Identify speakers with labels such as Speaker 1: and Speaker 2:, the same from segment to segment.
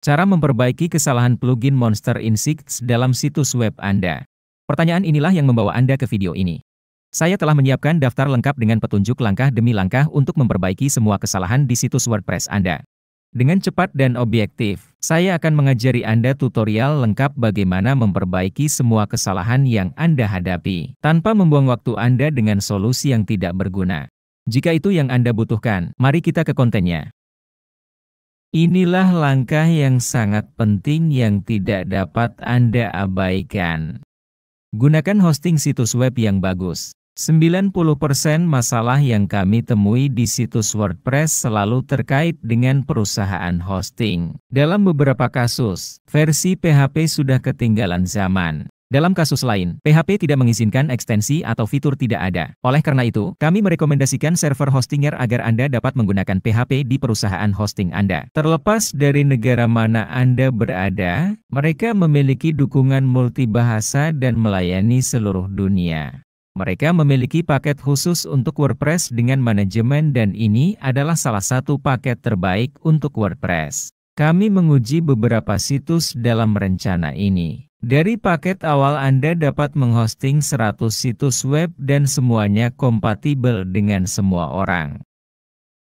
Speaker 1: Cara memperbaiki kesalahan plugin Monster Insights dalam situs web Anda. Pertanyaan inilah yang membawa Anda ke video ini. Saya telah menyiapkan daftar lengkap dengan petunjuk langkah demi langkah untuk memperbaiki semua kesalahan di situs WordPress Anda. Dengan cepat dan objektif, saya akan mengajari Anda tutorial lengkap bagaimana memperbaiki semua kesalahan yang Anda hadapi, tanpa membuang waktu Anda dengan solusi yang tidak berguna. Jika itu yang Anda butuhkan, mari kita ke kontennya. Inilah langkah yang sangat penting yang tidak dapat Anda abaikan. Gunakan hosting situs web yang bagus. 90% masalah yang kami temui di situs WordPress selalu terkait dengan perusahaan hosting. Dalam beberapa kasus, versi PHP sudah ketinggalan zaman. Dalam kasus lain, PHP tidak mengizinkan ekstensi atau fitur tidak ada. Oleh karena itu, kami merekomendasikan server hostinger agar Anda dapat menggunakan PHP di perusahaan hosting Anda. Terlepas dari negara mana Anda berada, mereka memiliki dukungan multibahasa dan melayani seluruh dunia. Mereka memiliki paket khusus untuk WordPress dengan manajemen dan ini adalah salah satu paket terbaik untuk WordPress. Kami menguji beberapa situs dalam rencana ini. Dari paket awal Anda dapat menghosting 100 situs web dan semuanya kompatibel dengan semua orang.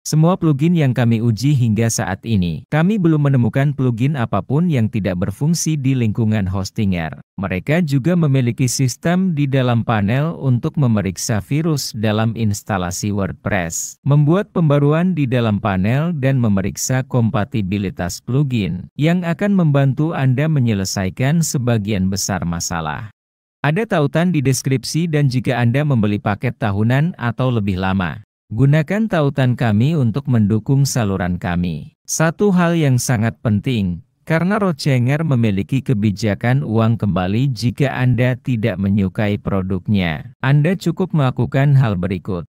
Speaker 1: Semua plugin yang kami uji hingga saat ini, kami belum menemukan plugin apapun yang tidak berfungsi di lingkungan hostinger. Mereka juga memiliki sistem di dalam panel untuk memeriksa virus dalam instalasi WordPress, membuat pembaruan di dalam panel dan memeriksa kompatibilitas plugin, yang akan membantu Anda menyelesaikan sebagian besar masalah. Ada tautan di deskripsi dan jika Anda membeli paket tahunan atau lebih lama, gunakan tautan kami untuk mendukung saluran kami. Satu hal yang sangat penting, karena Roadchanger memiliki kebijakan uang kembali jika Anda tidak menyukai produknya. Anda cukup melakukan hal berikut.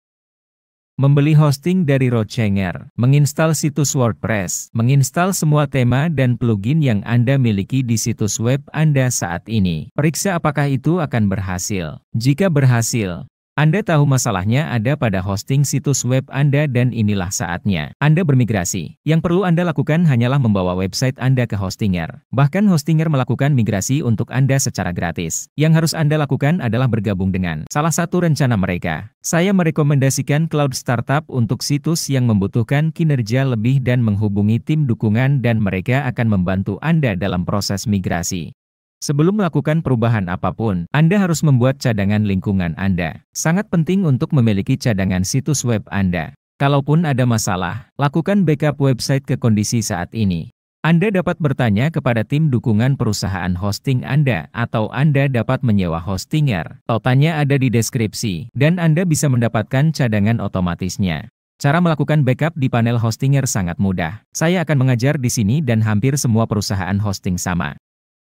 Speaker 1: Membeli hosting dari Roadchanger, menginstal situs WordPress, menginstal semua tema dan plugin yang Anda miliki di situs web Anda saat ini. Periksa apakah itu akan berhasil. Jika berhasil, Anda tahu masalahnya ada pada hosting situs web Anda dan inilah saatnya Anda bermigrasi. Yang perlu Anda lakukan hanyalah membawa website Anda ke hostinger. Bahkan hostinger melakukan migrasi untuk Anda secara gratis. Yang harus Anda lakukan adalah bergabung dengan salah satu rencana mereka. Saya merekomendasikan Cloud Startup untuk situs yang membutuhkan kinerja lebih dan menghubungi tim dukungan dan mereka akan membantu Anda dalam proses migrasi. Sebelum melakukan perubahan apapun, Anda harus membuat cadangan lingkungan Anda. Sangat penting untuk memiliki cadangan situs web Anda. Kalaupun ada masalah, lakukan backup website ke kondisi saat ini. Anda dapat bertanya kepada tim dukungan perusahaan hosting Anda atau Anda dapat menyewa hostinger. Tautannya ada di deskripsi, dan Anda bisa mendapatkan cadangan otomatisnya. Cara melakukan backup di panel hostinger sangat mudah. Saya akan mengajar di sini dan hampir semua perusahaan hosting sama.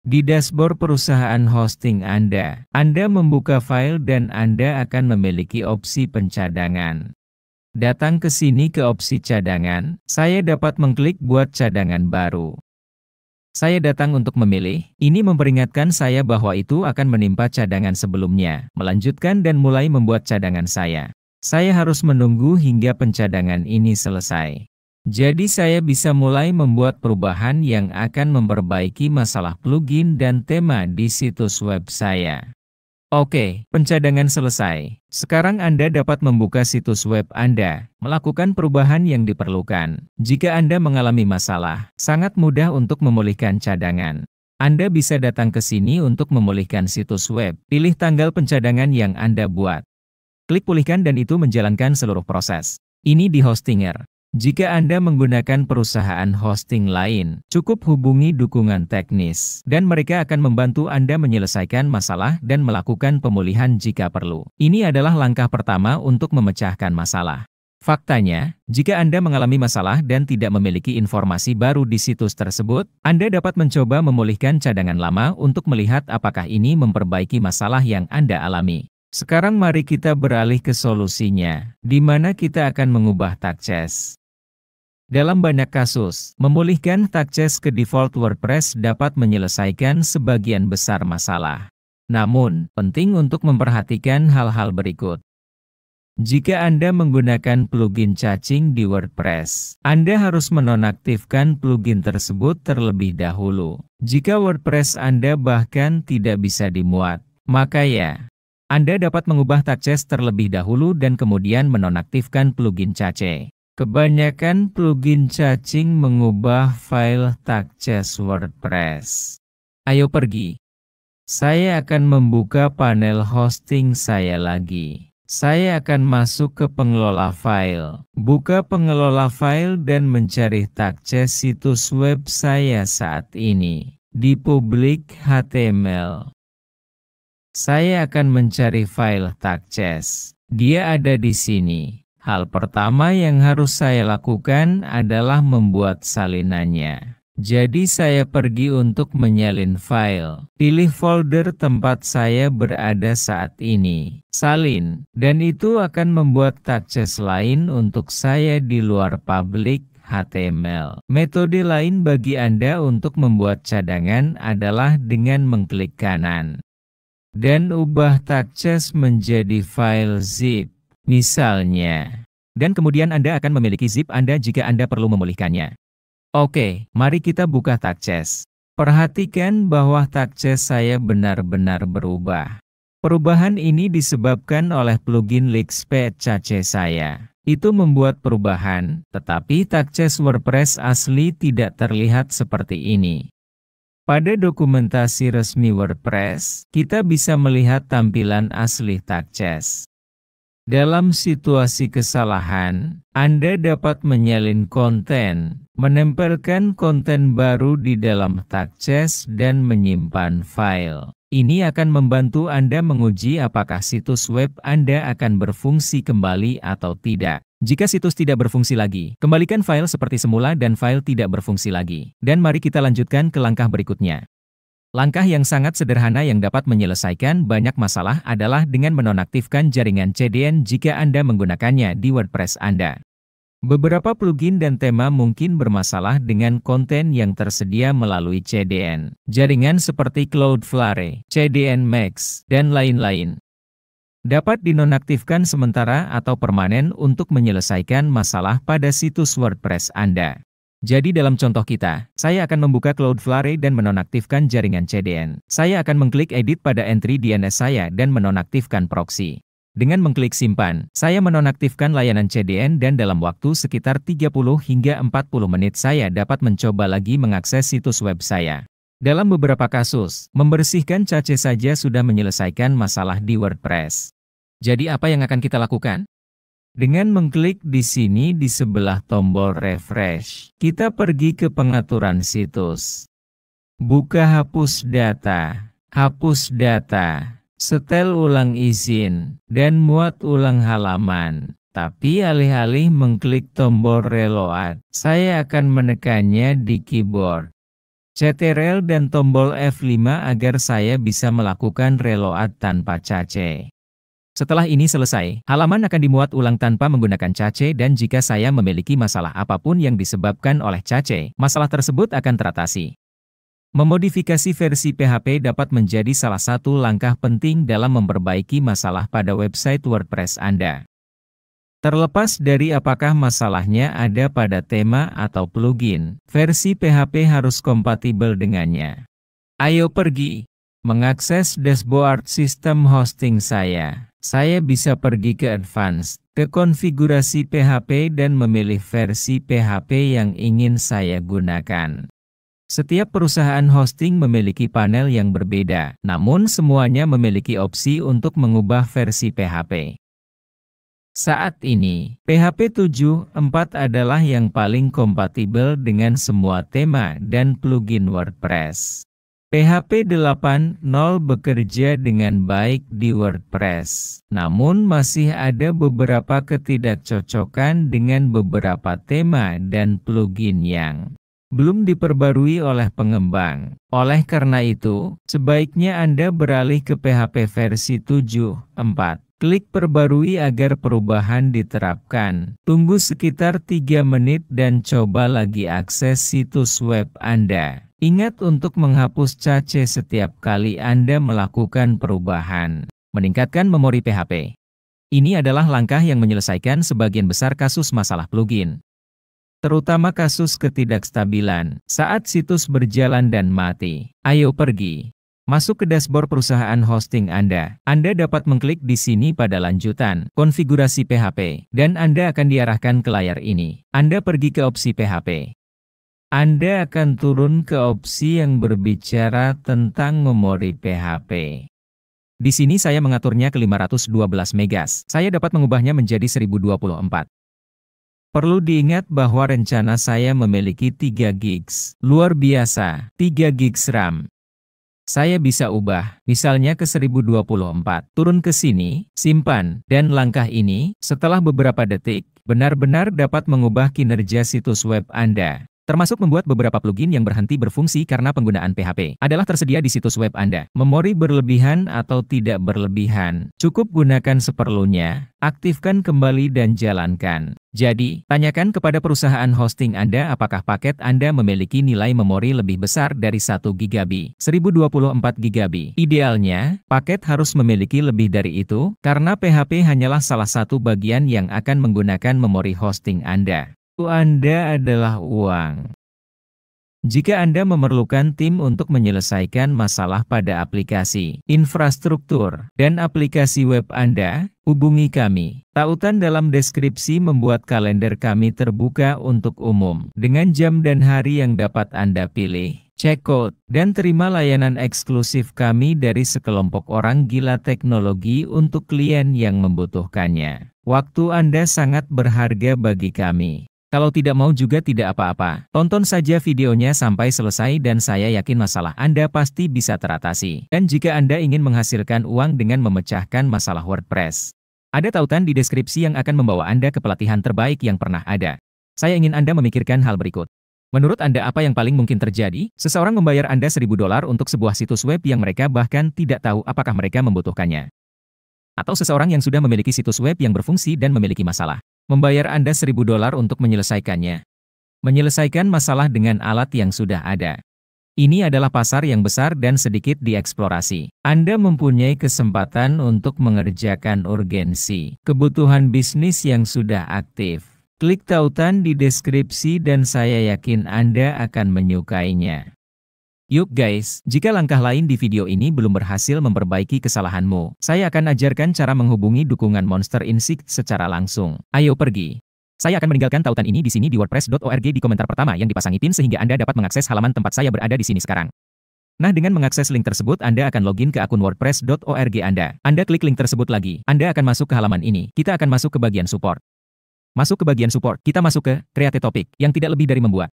Speaker 1: Di dashboard perusahaan hosting Anda membuka file dan Anda akan memiliki opsi pencadangan. Datang ke sini ke opsi cadangan, saya dapat mengklik buat cadangan baru. Saya datang untuk memilih, ini memperingatkan saya bahwa itu akan menimpa cadangan sebelumnya. Melanjutkan dan mulai membuat cadangan saya. Saya harus menunggu hingga pencadangan ini selesai. Jadi saya bisa mulai membuat perubahan yang akan memperbaiki masalah plugin dan tema di situs web saya. Oke, pencadangan selesai. Sekarang Anda dapat membuka situs web Anda, melakukan perubahan yang diperlukan. Jika Anda mengalami masalah, sangat mudah untuk memulihkan cadangan. Anda bisa datang ke sini untuk memulihkan situs web. Pilih tanggal pencadangan yang Anda buat. Klik pulihkan dan itu menjalankan seluruh proses. Ini di hostinger. Jika Anda menggunakan perusahaan hosting lain, cukup hubungi dukungan teknis, dan mereka akan membantu Anda menyelesaikan masalah dan melakukan pemulihan jika perlu. Ini adalah langkah pertama untuk memecahkan masalah. Faktanya, jika Anda mengalami masalah dan tidak memiliki informasi baru di situs tersebut, Anda dapat mencoba memulihkan cadangan lama untuk melihat apakah ini memperbaiki masalah yang Anda alami. Sekarang mari kita beralih ke solusinya, di mana kita akan mengubah tag chest. Dalam banyak kasus, memulihkan tag chest ke default WordPress dapat menyelesaikan sebagian besar masalah. Namun, penting untuk memperhatikan hal-hal berikut. Jika Anda menggunakan plugin caching di WordPress, Anda harus menonaktifkan plugin tersebut terlebih dahulu. Jika WordPress Anda bahkan tidak bisa dimuat, maka Anda dapat mengubah tagchess terlebih dahulu dan kemudian menonaktifkan plugin cache. Kebanyakan plugin caching mengubah file tagchess WordPress. Ayo pergi. Saya akan membuka panel hosting saya lagi. Saya akan masuk ke pengelola file, buka pengelola file dan mencari tagchess situs web saya saat ini di public HTML. Saya akan mencari file tagchess. Dia ada di sini. Hal pertama yang harus saya lakukan adalah membuat salinannya. Jadi saya pergi untuk menyalin file. Pilih folder tempat saya berada saat ini. Salin. Dan itu akan membuat tagchess lain untuk saya di luar public HTML. Metode lain bagi Anda untuk membuat cadangan adalah dengan mengklik kanan. Dan ubah tagchess menjadi file zip. Misalnya. Dan kemudian Anda akan memiliki zip Anda jika Anda perlu memulihkannya. Oke, mari kita buka tagchess. Perhatikan bahwa tagchess saya benar-benar berubah. Perubahan ini disebabkan oleh plugin Leakspace Cache saya. Itu membuat perubahan, tetapi tagchess WordPress asli tidak terlihat seperti ini. Pada dokumentasi resmi WordPress, kita bisa melihat tampilan asli tagchess. Dalam situasi kesalahan, Anda dapat menyalin konten, menempelkan konten baru di dalam tagchess dan menyimpan file. Ini akan membantu Anda menguji apakah situs web Anda akan berfungsi kembali atau tidak. Jika situs tidak berfungsi lagi, kembalikan file seperti semula dan file tidak berfungsi lagi. Dan mari kita lanjutkan ke langkah berikutnya. Langkah yang sangat sederhana yang dapat menyelesaikan banyak masalah adalah dengan menonaktifkan jaringan CDN jika Anda menggunakannya di WordPress Anda. Beberapa plugin dan tema mungkin bermasalah dengan konten yang tersedia melalui CDN. Jaringan seperti Cloudflare, CDN Max, dan lain-lain. Dapat dinonaktifkan sementara atau permanen untuk menyelesaikan masalah pada situs WordPress Anda. Jadi dalam contoh kita, saya akan membuka Cloudflare dan menonaktifkan jaringan CDN. Saya akan mengklik edit pada entry DNS saya dan menonaktifkan proxy. Dengan mengklik simpan, saya menonaktifkan layanan CDN dan dalam waktu sekitar 30 hingga 40 menit saya dapat mencoba lagi mengakses situs web saya. Dalam beberapa kasus, membersihkan cache saja sudah menyelesaikan masalah di WordPress. Jadi apa yang akan kita lakukan? Dengan mengklik di sini di sebelah tombol refresh, kita pergi ke pengaturan situs. Buka hapus data, setel ulang izin, dan muat ulang halaman. Tapi alih-alih mengklik tombol reload, saya akan menekannya di keyboard. Ctrl dan tombol F5 agar saya bisa melakukan reload tanpa cache. Setelah ini selesai, halaman akan dimuat ulang tanpa menggunakan cache dan jika saya memiliki masalah apapun yang disebabkan oleh cache, masalah tersebut akan teratasi. Memodifikasi versi PHP dapat menjadi salah satu langkah penting dalam memperbaiki masalah pada website WordPress Anda. Terlepas dari apakah masalahnya ada pada tema atau plugin, versi PHP harus kompatibel dengannya. Ayo pergi. Mengakses dashboard sistem hosting saya. Saya bisa pergi ke Advanced, ke konfigurasi PHP dan memilih versi PHP yang ingin saya gunakan. Setiap perusahaan hosting memiliki panel yang berbeda, namun semuanya memiliki opsi untuk mengubah versi PHP. Saat ini, PHP 7.4 adalah yang paling kompatibel dengan semua tema dan plugin WordPress. PHP 8.0 bekerja dengan baik di WordPress, namun masih ada beberapa ketidakcocokan dengan beberapa tema dan plugin yang belum diperbarui oleh pengembang. Oleh karena itu, sebaiknya Anda beralih ke PHP versi 7.4. Klik perbarui agar perubahan diterapkan. Tunggu sekitar 3 menit dan coba lagi akses situs web Anda. Ingat untuk menghapus cache setiap kali Anda melakukan perubahan. Meningkatkan memori PHP. Ini adalah langkah yang menyelesaikan sebagian besar kasus masalah plugin. Terutama kasus ketidakstabilan saat situs berjalan dan mati. Ayo pergi. Masuk ke dashboard perusahaan hosting Anda. Anda dapat mengklik di sini pada lanjutan, konfigurasi PHP, dan Anda akan diarahkan ke layar ini. Anda pergi ke opsi PHP. Anda akan turun ke opsi yang berbicara tentang memori PHP. Di sini saya mengaturnya ke 512 MB. Saya dapat mengubahnya menjadi 1024. Perlu diingat bahwa rencana saya memiliki 3 GB. Luar biasa, 3 GB RAM. Saya bisa ubah, misalnya ke 1024. Turun ke sini, simpan, dan langkah ini, setelah beberapa detik, benar-benar dapat mengubah kinerja situs web Anda. Termasuk membuat beberapa plugin yang berhenti berfungsi karena penggunaan PHP adalah tersedia di situs web Anda. Memori berlebihan atau tidak berlebihan, cukup gunakan seperlunya, aktifkan kembali dan jalankan. Jadi, tanyakan kepada perusahaan hosting Anda apakah paket Anda memiliki nilai memori lebih besar dari 1 GB, 1024 GB. Idealnya, paket harus memiliki lebih dari itu, karena PHP hanyalah salah satu bagian yang akan menggunakan memori hosting Anda. Anda adalah uang. Jika Anda memerlukan tim untuk menyelesaikan masalah pada aplikasi, infrastruktur, dan aplikasi web Anda, hubungi kami. Tautan dalam deskripsi membuat kalender kami terbuka untuk umum, dengan jam dan hari yang dapat Anda pilih. Cek code, dan terima layanan eksklusif kami dari sekelompok orang gila teknologi untuk klien yang membutuhkannya. Waktu Anda sangat berharga bagi kami. Kalau tidak mau juga tidak apa-apa, tonton saja videonya sampai selesai dan saya yakin masalah Anda pasti bisa teratasi. Dan jika Anda ingin menghasilkan uang dengan memecahkan masalah WordPress, ada tautan di deskripsi yang akan membawa Anda ke pelatihan terbaik yang pernah ada. Saya ingin Anda memikirkan hal berikut. Menurut Anda apa yang paling mungkin terjadi? Seseorang membayar Anda $1.000 untuk sebuah situs web yang mereka bahkan tidak tahu apakah mereka membutuhkannya. Atau seseorang yang sudah memiliki situs web yang berfungsi dan memiliki masalah. Membayar Anda $1.000 untuk menyelesaikannya. Menyelesaikan masalah dengan alat yang sudah ada. Ini adalah pasar yang besar dan sedikit dieksplorasi. Anda mempunyai kesempatan untuk mengerjakan urgensi, kebutuhan bisnis yang sudah aktif. Klik tautan di deskripsi dan saya yakin Anda akan menyukainya. Yuk guys, jika langkah lain di video ini belum berhasil memperbaiki kesalahanmu, saya akan ajarkan cara menghubungi dukungan Monster Insights secara langsung. Ayo pergi. Saya akan meninggalkan tautan ini di sini di wordpress.org di komentar pertama yang dipasangi pin sehingga Anda dapat mengakses halaman tempat saya berada di sini sekarang. Nah, dengan mengakses link tersebut Anda akan login ke akun wordpress.org Anda. Anda klik link tersebut lagi. Anda akan masuk ke halaman ini. Kita akan masuk ke bagian support. Masuk ke bagian support, kita masuk ke Create Topic yang tidak lebih dari membuat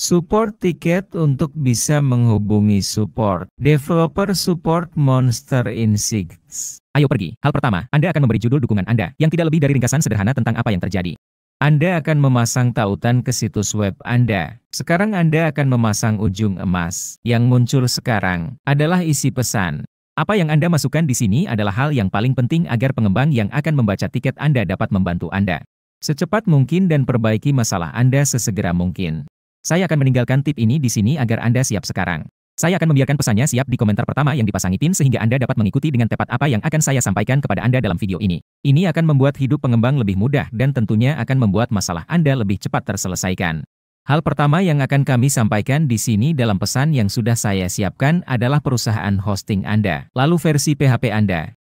Speaker 1: support tiket untuk bisa menghubungi support. Developer support Monster Insights. Ayo pergi. Hal pertama, Anda akan memberi judul dukungan Anda, yang tidak lebih dari ringkasan sederhana tentang apa yang terjadi. Anda akan memasang tautan ke situs web Anda. Sekarang Anda akan memasang ujung emas. Yang muncul sekarang adalah isi pesan. Apa yang Anda masukkan di sini adalah hal yang paling penting agar pengembang yang akan membaca tiket Anda dapat membantu Anda secepat mungkin dan perbaiki masalah Anda sesegera mungkin. Saya akan meninggalkan tip ini di sini agar Anda siap sekarang. Saya akan membiarkan pesannya siap di komentar pertama yang dipasangi pin sehingga Anda dapat mengikuti dengan tepat apa yang akan saya sampaikan kepada Anda dalam video ini. Ini akan membuat hidup pengembang lebih mudah dan tentunya akan membuat masalah Anda lebih cepat terselesaikan. Hal pertama yang akan kami sampaikan di sini dalam pesan yang sudah saya siapkan adalah perusahaan hosting Anda, lalu versi PHP Anda.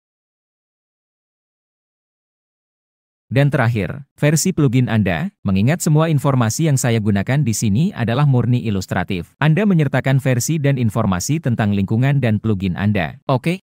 Speaker 1: Dan terakhir, versi plugin Anda, mengingat semua informasi yang saya gunakan di sini adalah murni ilustratif. Anda menyertakan versi dan informasi tentang lingkungan dan plugin Anda. Oke?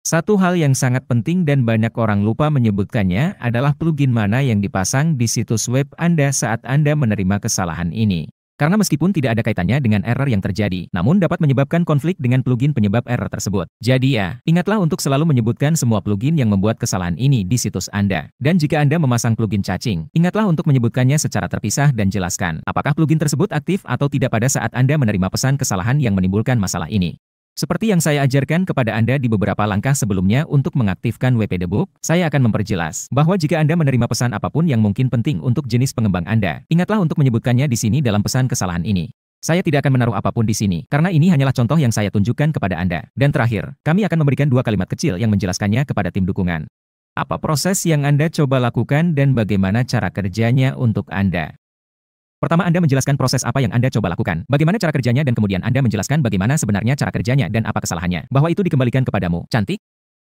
Speaker 1: Satu hal yang sangat penting dan banyak orang lupa menyebutkannya adalah plugin mana yang dipasang di situs web Anda saat Anda menerima kesalahan ini. Karena meskipun tidak ada kaitannya dengan error yang terjadi, namun dapat menyebabkan konflik dengan plugin penyebab error tersebut. Jadi ya, ingatlah untuk selalu menyebutkan semua plugin yang membuat kesalahan ini di situs Anda. Dan jika Anda memasang plugin caching, ingatlah untuk menyebutkannya secara terpisah dan jelaskan apakah plugin tersebut aktif atau tidak pada saat Anda menerima pesan kesalahan yang menimbulkan masalah ini. Seperti yang saya ajarkan kepada Anda di beberapa langkah sebelumnya untuk mengaktifkan WP Debug, saya akan memperjelas bahwa jika Anda menerima pesan apapun yang mungkin penting untuk jenis pengembang Anda, ingatlah untuk menyebutkannya di sini dalam pesan kesalahan ini. Saya tidak akan menaruh apapun di sini, karena ini hanyalah contoh yang saya tunjukkan kepada Anda. Dan terakhir, kami akan memberikan 2 kalimat kecil yang menjelaskannya kepada tim dukungan. Apa proses yang Anda coba lakukan dan bagaimana cara kerjanya untuk Anda? Pertama, Anda menjelaskan proses apa yang Anda coba lakukan, bagaimana cara kerjanya, dan kemudian Anda menjelaskan bagaimana sebenarnya cara kerjanya dan apa kesalahannya, bahwa itu dikembalikan kepadamu. Cantik?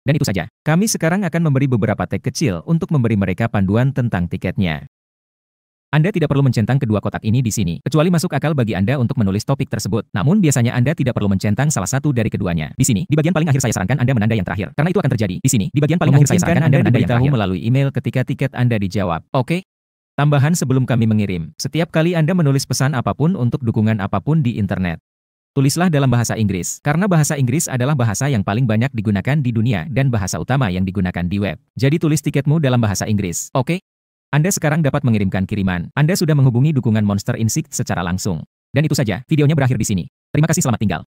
Speaker 1: Dan itu saja. Kami sekarang akan memberi beberapa tag kecil untuk memberi mereka panduan tentang tiketnya. Anda tidak perlu mencentang kedua kotak ini di sini, kecuali masuk akal bagi Anda untuk menulis topik tersebut. Namun biasanya Anda tidak perlu mencentang salah satu dari keduanya. Di sini, di bagian paling akhir saya sarankan Anda menanda yang terakhir, karena itu akan terjadi. Di sini, di bagian paling akhir saya sarankan Anda menanda yang terakhir melalui email ketika tiket Anda dijawab. Oke? Tambahan sebelum kami mengirim. Setiap kali Anda menulis pesan apapun untuk dukungan apapun di internet, tulislah dalam bahasa Inggris, karena bahasa Inggris adalah bahasa yang paling banyak digunakan di dunia dan bahasa utama yang digunakan di web. Jadi tulis tiketmu dalam bahasa Inggris. Oke? Anda sekarang dapat mengirimkan kiriman. Anda sudah menghubungi dukungan Monster Insights secara langsung. Dan itu saja, videonya berakhir di sini. Terima kasih, selamat tinggal.